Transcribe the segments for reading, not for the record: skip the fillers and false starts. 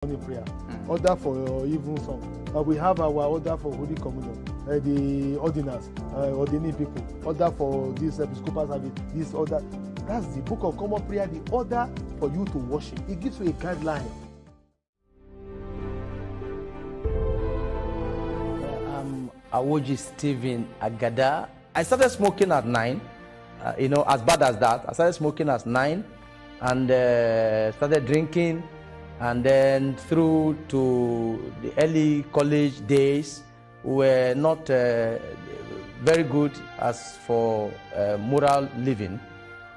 morning prayer, order for even song. We have our order for Holy Communion, the ordinance, ordaining people, order for this Episcopal service, this order. That's the Book of Common Prayer, the order for you to worship. It gives you a guideline. I'm Awoji Stephen Agada. I started smoking at 9, as bad as that. I started smoking at 9 and started drinking. And then through to the early college days, we were not very good as for moral living.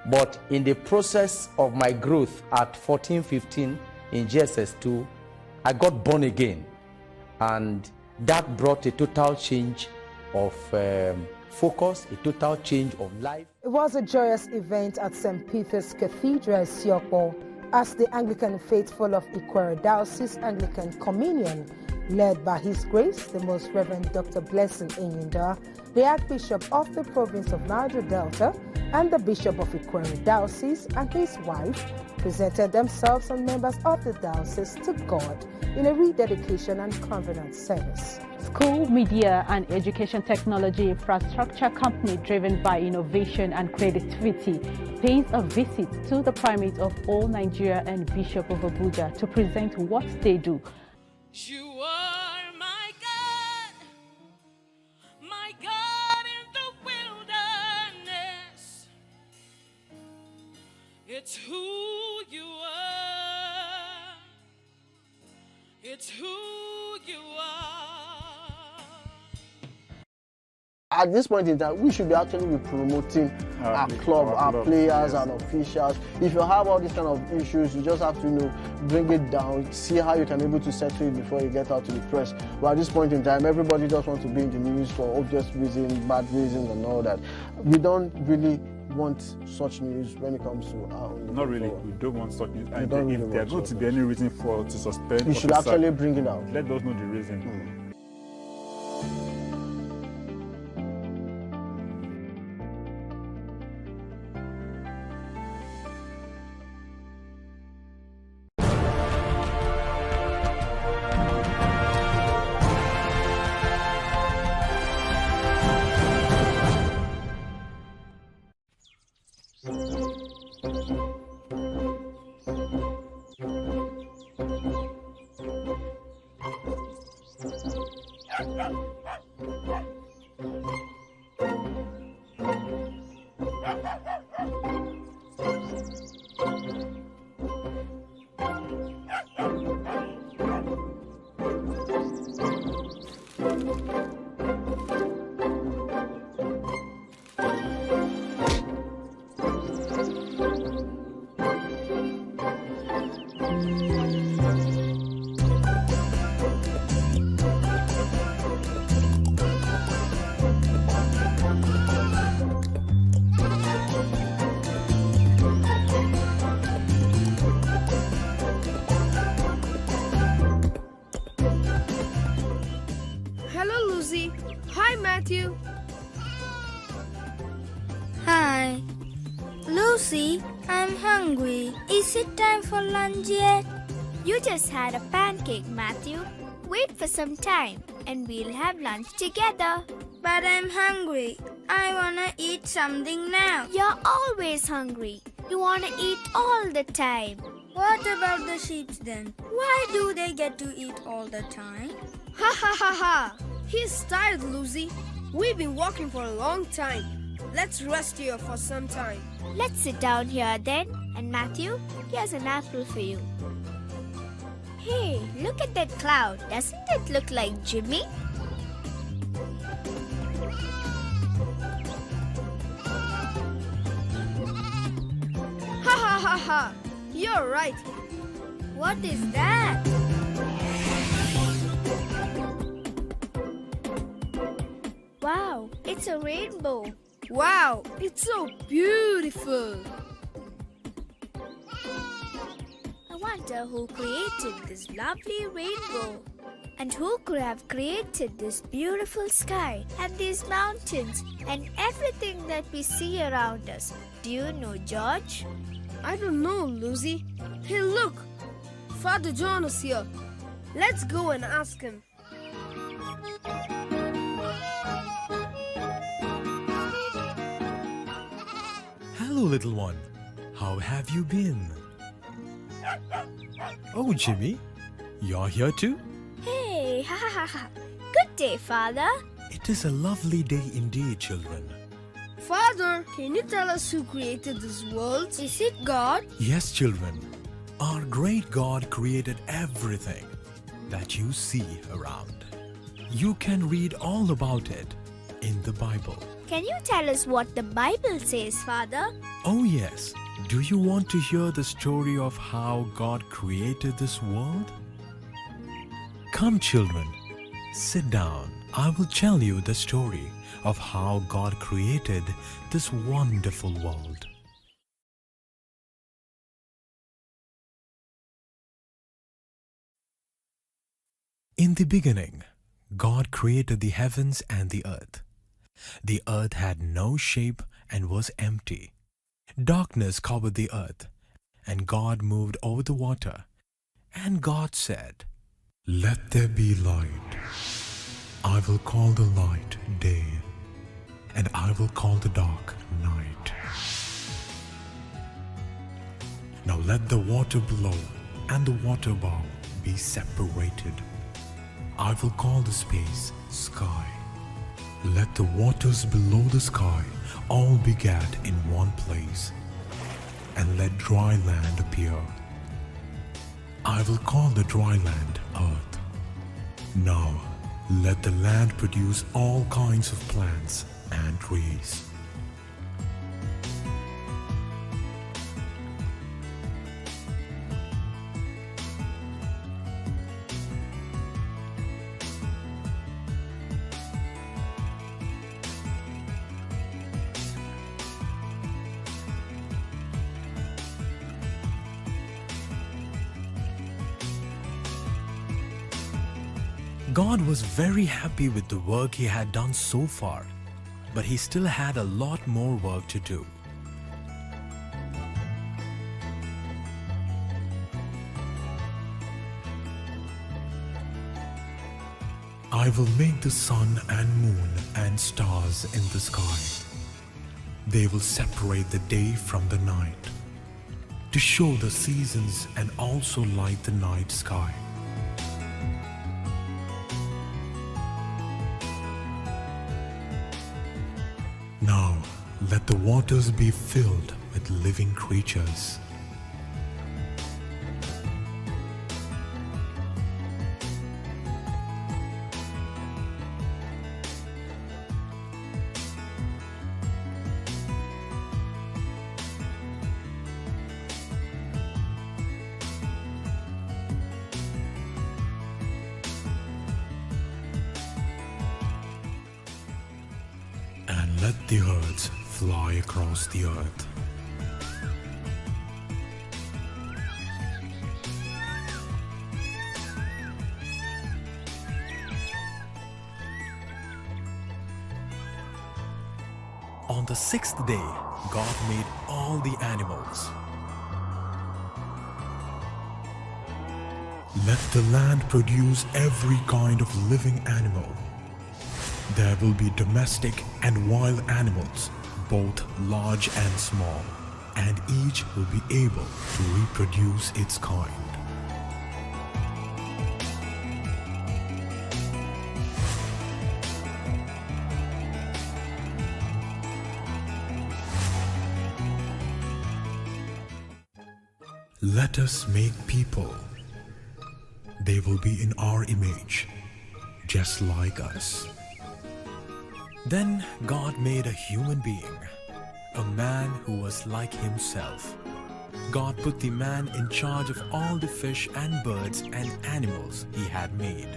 But in the process of my growth at 14, 15 in GSS2, I got born again. And that brought a total change of focus, a total change of life. It was a joyous event at St. Peter's Cathedral, Siokpo, as the Anglican faithful of Ikwere Diocese Anglican Communion, led by His Grace, the Most Reverend Dr. Blessing Inyinda, the Archbishop of the province of Niger Delta, and the Bishop of Ikwere Diocese and his wife, presented themselves and members of the diocese to God in a rededication and covenant service. School, media, and education technology infrastructure company driven by innovation and creativity pays a visit to the primate of all Nigeria and Bishop of Abuja to present what they do. You are my God in the wilderness. It's who you are. It's who you are. At this point in time, we should be actually promoting our club, our players, and officials. If you have all these kind of issues, you just have to, bring it down, see how you can be able to settle it before you get out to the press. But at this point in time, everybody just wants to be in the news for obvious reasons, bad reasons, and all that. We don't really want such news when it comes to our own. Not really. We don't want such news. And if there's going to be any reason to suspend, you should actually bring it out. Let us know the reason. Hello, Lucy. Hi, Matthew. Hi. Lucy, I'm hungry. Is it time for lunch yet? You just had a pancake, Matthew. Wait for some time and we'll have lunch together. But I'm hungry. I wanna eat something now. You're always hungry. You wanna eat all the time. What about the sheep then? Why do they get to eat all the time? Ha ha ha ha. He's tired, Lucy. We've been walking for a long time. Let's rest here for some time. Let's sit down here then. And Matthew, here's an apple for you. Hey, look at that cloud. Doesn't it look like Jimmy? Ha ha ha ha. You're right. What is that? Wow, it's a rainbow. Wow, it's so beautiful. I wonder who created this lovely rainbow. And who could have created this beautiful sky and these mountains and everything that we see around us? Do you know, George? I don't know, Lucy. Hey, look. Father John is here. Let's go and ask him. Hello, little one. How have you been? Oh, Jimmy, you're here too? Hey, ha ha ha. Good day, Father. It is a lovely day indeed, children. Father, can you tell us who created this world? Is it God? Yes, children. Our great God created everything that you see around. You can read all about it in the Bible. Can you tell us what the Bible says, Father? Oh yes. Do you want to hear the story of how God created this world? Come, children, sit down. I will tell you the story of how God created this wonderful world. In the beginning, God created the heavens and the earth. The earth had no shape and was empty. Darkness covered the earth, and God moved over the water. And God said, "Let there be light. I will call the light day, and I will call the dark night. Now let the water below and the water above be separated. I will call the space sky. Let the waters below the sky all be gathered in one place, and let dry land appear. I will call the dry land earth. Now let the land produce all kinds of plants and trees." God was very happy with the work he had done so far, but he still had a lot more work to do. I will make the sun and moon and stars in the sky. They will separate the day from the night, to show the seasons and also light the night sky. Now, let the waters be filled with living creatures. And let the birds fly across the earth. On the sixth day, God made all the animals. Let the land produce every kind of living animal. There will be domestic and wild animals, both large and small, and each will be able to reproduce its kind. Let us make people. They will be in our image, just like us. Then God made a human being, a man who was like himself. God put the man in charge of all the fish and birds and animals he had made.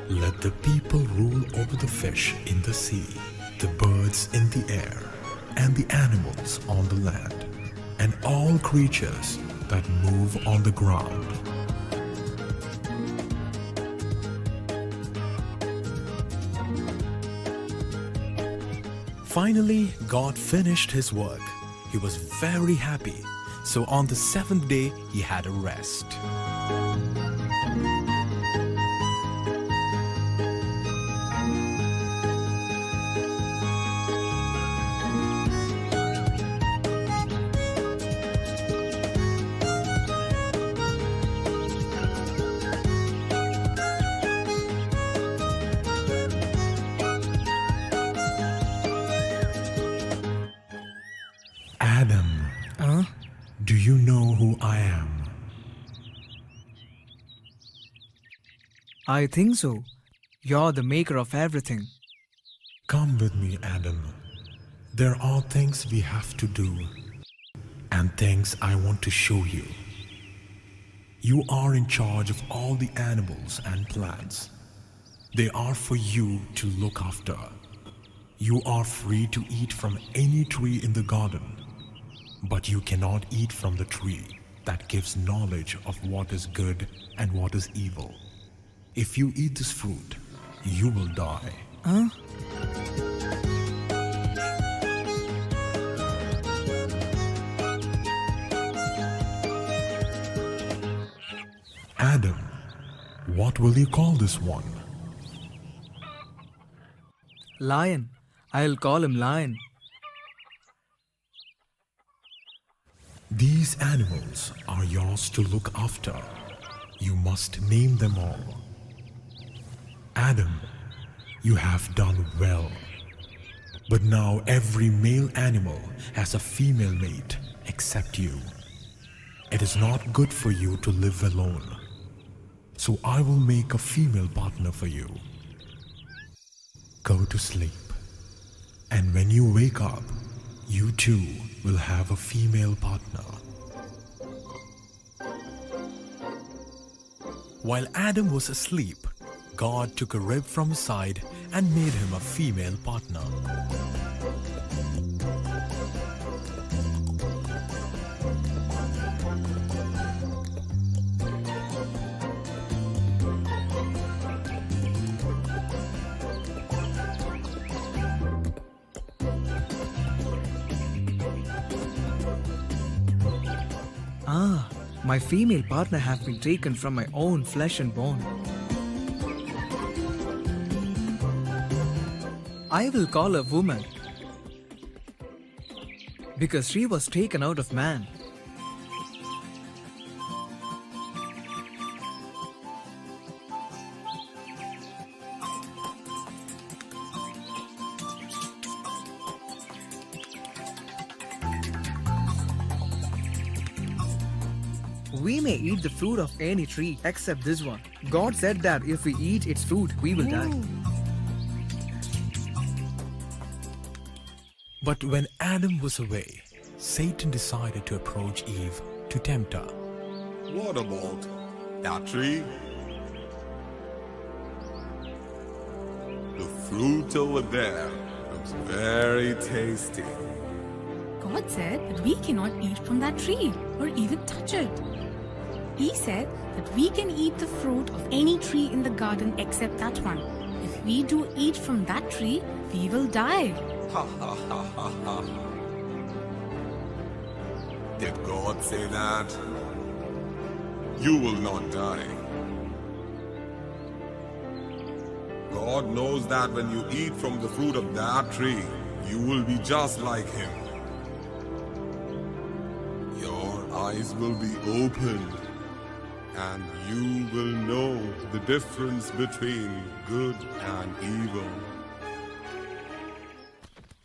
Let the people rule over the fish in the sea, the birds in the air, and the animals on the land, and all creatures that move on the ground. Finally, God finished his work. He was very happy, So on the seventh day, he had a rest. Adam, do you know who I am? I think so. You're the maker of everything. Come with me, Adam. There are things we have to do, and things I want to show you. You are in charge of all the animals and plants. They are for you to look after. You are free to eat from any tree in the garden, but you cannot eat from the tree that gives knowledge of what is good and what is evil. If you eat this fruit, you will die. Adam, what will you call this one? Lion. I'll call him Lion. These animals are yours to look after. You must name them all. Adam, you have done well. But now every male animal has a female mate except you. It is not good for you to live alone. So I will make a female partner for you. Go to sleep. And when you wake up, you too will have a female partner. While Adam was asleep, God took a rib from his side and made him a female partner. My female partner have been taken from my own flesh and bone. I will call her woman because she was taken out of man. We may eat the fruit of any tree except this one. God said that if we eat its fruit, we will die. But when Adam was away, Satan decided to approach Eve to tempt her. What about that tree? The fruit over there looks very tasty. God said that we cannot eat from that tree or even touch it. He said that we can eat the fruit of any tree in the garden except that one. If we do eat from that tree, we will die. Ha ha ha ha ha. Did God say that? You will not die. God knows that when you eat from the fruit of that tree, you will be just like Him. Your eyes will be opened, and you will know the difference between good and evil.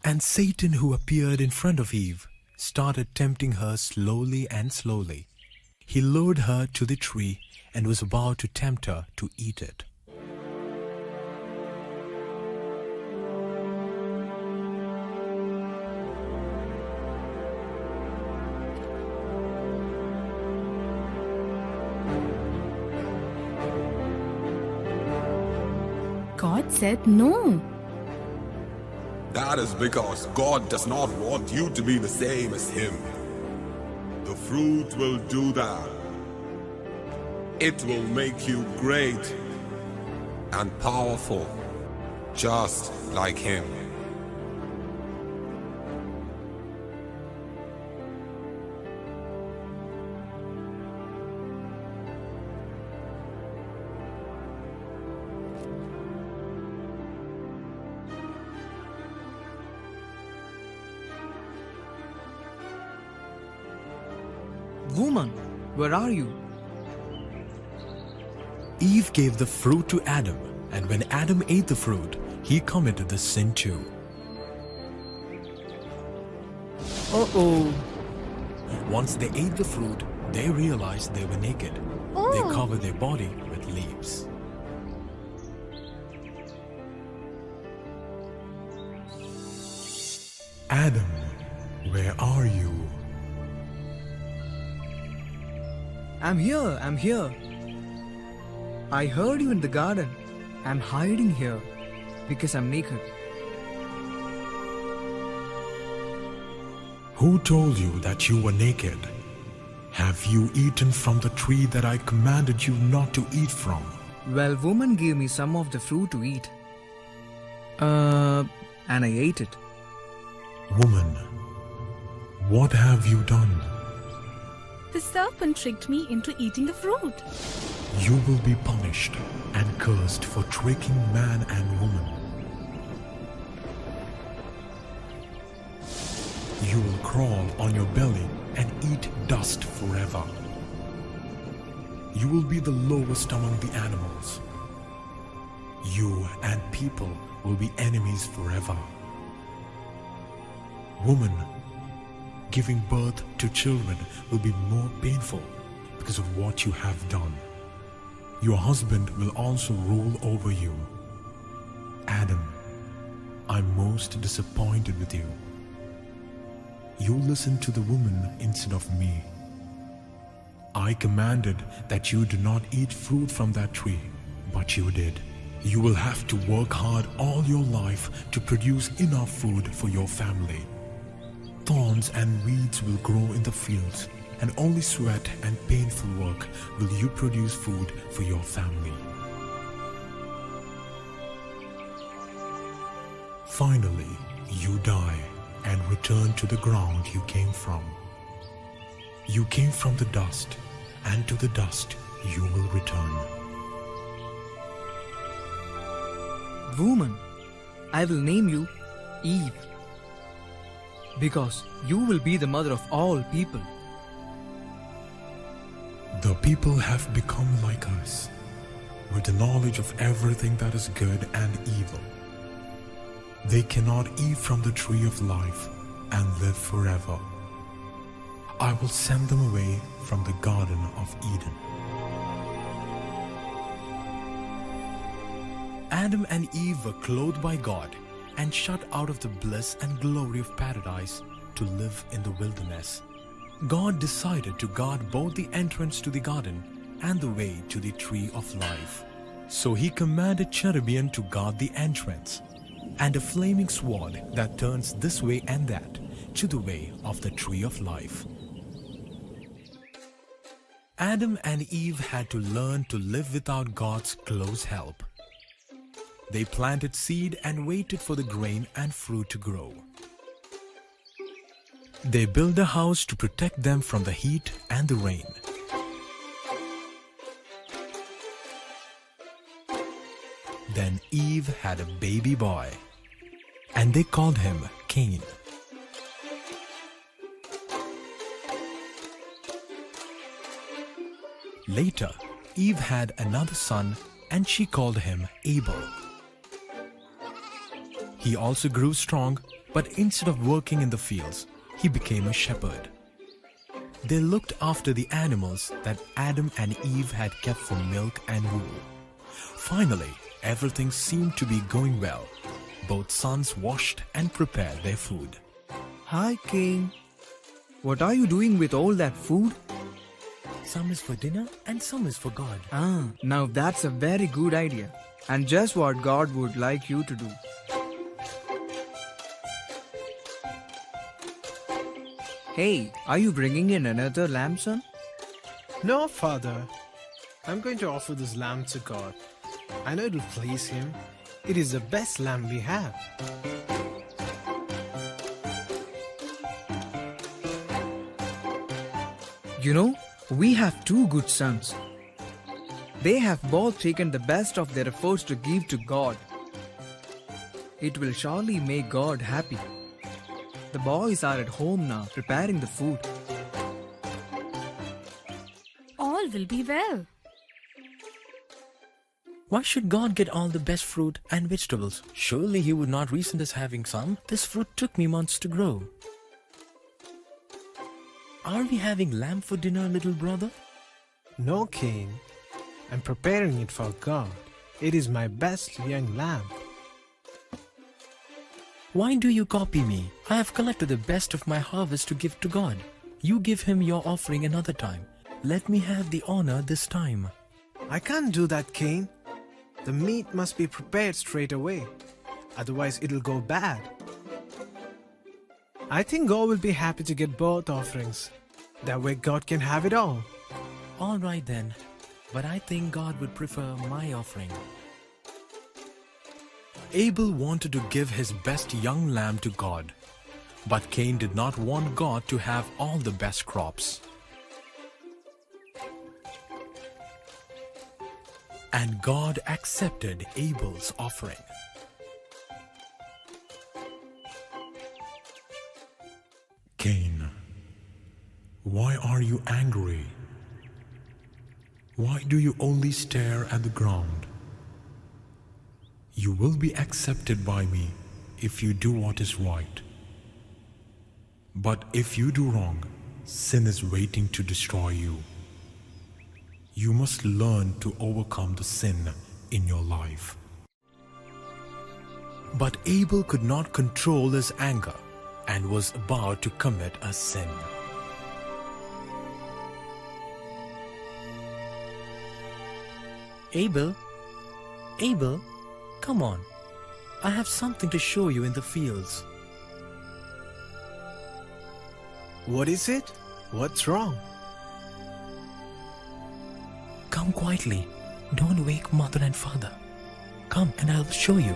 And Satan, who appeared in front of Eve, started tempting her slowly and slowly. He lured her to the tree and was about to tempt her to eat it. God said no. That is because God does not want you to be the same as Him. The fruit will do that. It will make you great and powerful, just like Him. Woman, where are you? Eve gave the fruit to Adam, and when Adam ate the fruit, he committed the sin too. Uh-oh. Once they ate the fruit, they realized they were naked. They covered their body with leaves. Adam, where are you? I'm here. I heard you in the garden. I'm hiding here because I'm naked. Who told you that you were naked? Have you eaten from the tree that I commanded you not to eat from? Well, woman gave me some of the fruit to eat. And I ate it. Woman, what have you done? The serpent tricked me into eating the fruit. You will be punished and cursed for tricking man and woman. You will crawl on your belly and eat dust forever. You will be the lowest among the animals. You and people will be enemies forever. Woman, giving birth to children will be more painful because of what you have done. Your husband will also rule over you. Adam, I'm most disappointed with you. You listened to the woman instead of me. I commanded that you do not eat fruit from that tree, but you did. You will have to work hard all your life to produce enough food for your family. Thorns and weeds will grow in the fields, and only sweat and painful work will you produce food for your family. Finally, you die and return to the ground you came from. You came from the dust, and to the dust you will return. Woman, I will name you Eve, because you will be the mother of all people. The people have become like us, with the knowledge of everything that is good and evil. They cannot eat from the tree of life and live forever. I will send them away from the Garden of Eden. Adam and Eve were clothed by God and shut out of the bliss and glory of paradise to live in the wilderness. God decided to guard both the entrance to the garden and the way to the tree of life. So he commanded cherubim to guard the entrance, and a flaming sword that turns this way and that to the way of the tree of life. Adam and Eve had to learn to live without God's close help. They planted seed and waited for the grain and fruit to grow. They built a house to protect them from the heat and the rain. Then Eve had a baby boy, and they called him Cain. Later, Eve had another son, and she called him Abel. He also grew strong, but instead of working in the fields, he became a shepherd. They looked after the animals that Adam and Eve had kept for milk and wool. Finally, everything seemed to be going well. Both sons washed and prepared their food. Hi, Cain. What are you doing with all that food? Some is for dinner and some is for God. Now that's a very good idea, and just what God would like you to do. Hey, are you bringing in another lamb, son? No, Father. I'm going to offer this lamb to God. I know it will please Him. It is the best lamb we have. You know, we have two good sons. They have both taken the best of their efforts to give to God. It will surely make God happy. The boys are at home now, preparing the food. all will be well. Why should God get all the best fruit and vegetables? Surely He would not resent us having some. This fruit took me months to grow. Are we having lamb for dinner, little brother? No, Cain. I'm preparing it for God. It is my best young lamb. Why do you copy me? I have collected the best of my harvest to give to God. You give Him your offering another time. Let me have the honor this time. I can't do that, Cain. The meat must be prepared straight away. Otherwise, it'll go bad. I think God will be happy to get both offerings. That way God can have it all. All right then. But I think God would prefer my offering. Abel wanted to give his best young lamb to God, but Cain did not want God to have all the best crops. And God accepted Abel's offering. Cain, why are you angry? Why do you only stare at the ground? You will be accepted by me if you do what is right. But if you do wrong, sin is waiting to destroy you. You must learn to overcome the sin in your life. But Abel could not control his anger and was about to commit a sin. Abel, come on. I have something to show you in the fields. What is it? What's wrong? Come quietly. Don't wake mother and father. Come and I'll show you.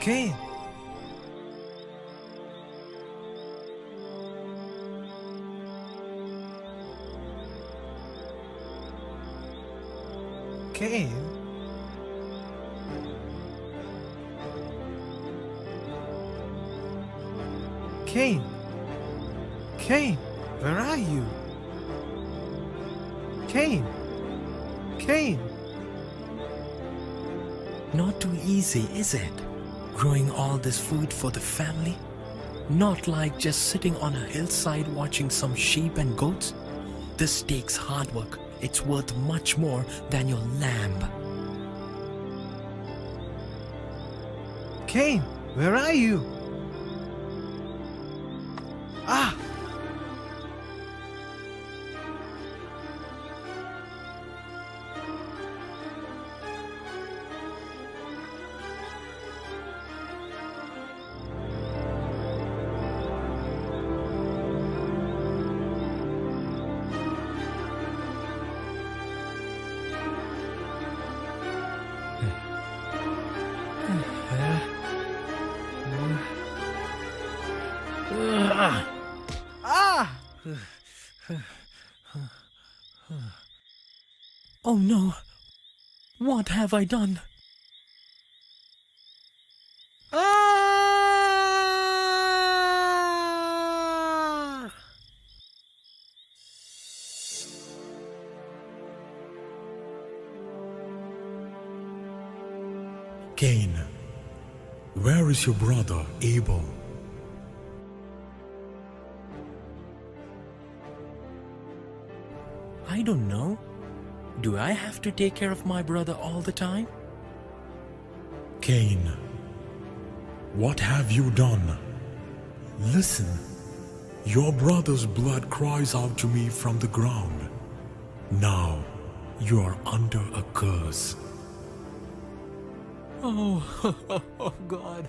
Cain. Cain. Cain. Cain, where are you? Cain. Cain. Not too easy, is it? Growing all this food for the family? Not like just sitting on a hillside watching some sheep and goats. This takes hard work. It's worth much more than your lamb. Cain, where are you? Ah! Oh no! What have I done? Ah! Cain, where is your brother Abel? I don't know. Do I have to take care of my brother all the time? Cain, what have you done? Listen, your brother's blood cries out to me from the ground. Now you are under a curse. Oh, God.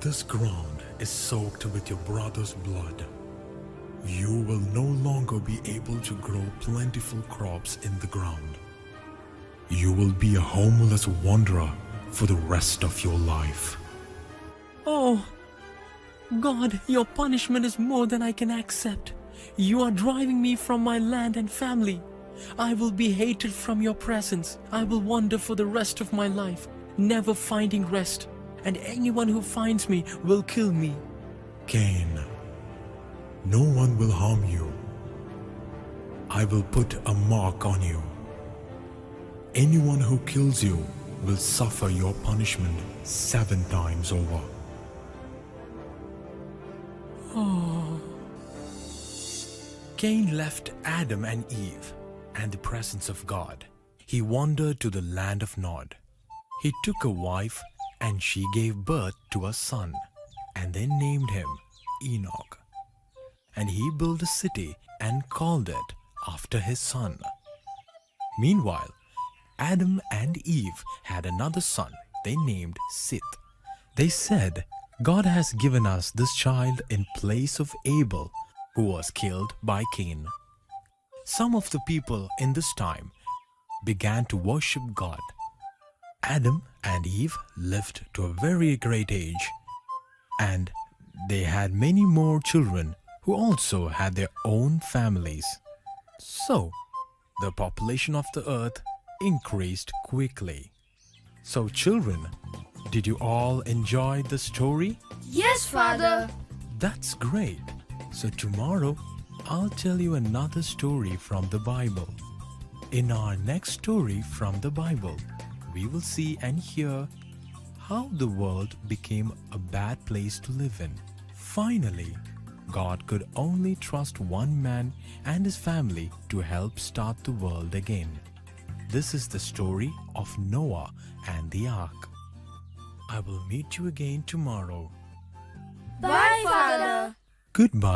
This ground is soaked with your brother's blood. You will no longer be able to grow plentiful crops in the ground. You will be a homeless wanderer for the rest of your life. Oh, God, your punishment is more than I can accept. You are driving me from my land and family. I will be hated from your presence. I will wander for the rest of my life, never finding rest, and anyone who finds me will kill me. Cain, no one will harm you. I will put a mark on you. Anyone who kills you will suffer your punishment 7 times over. Oh. Cain left Adam and Eve and the presence of God. He wandered to the land of Nod. He took a wife and she gave birth to a son and they named him Enoch. And he built a city and called it after his son. Meanwhile, Adam and Eve had another son they named Seth. They said, God has given us this child in place of Abel, who was killed by Cain. Some of the people in this time began to worship God. Adam and Eve lived to a very great age, and they had many more children who also had their own families. So, the population of the earth increased quickly. So, children, did you all enjoy the story? Yes, Father. That's great. So tomorrow, I'll tell you another story from the Bible. In our next story from the Bible, we will see and hear how the world became a bad place to live in. Finally, God could only trust one man and his family to help start the world again. This is the story of Noah and the Ark. I will meet you again tomorrow. Bye, Father. Goodbye.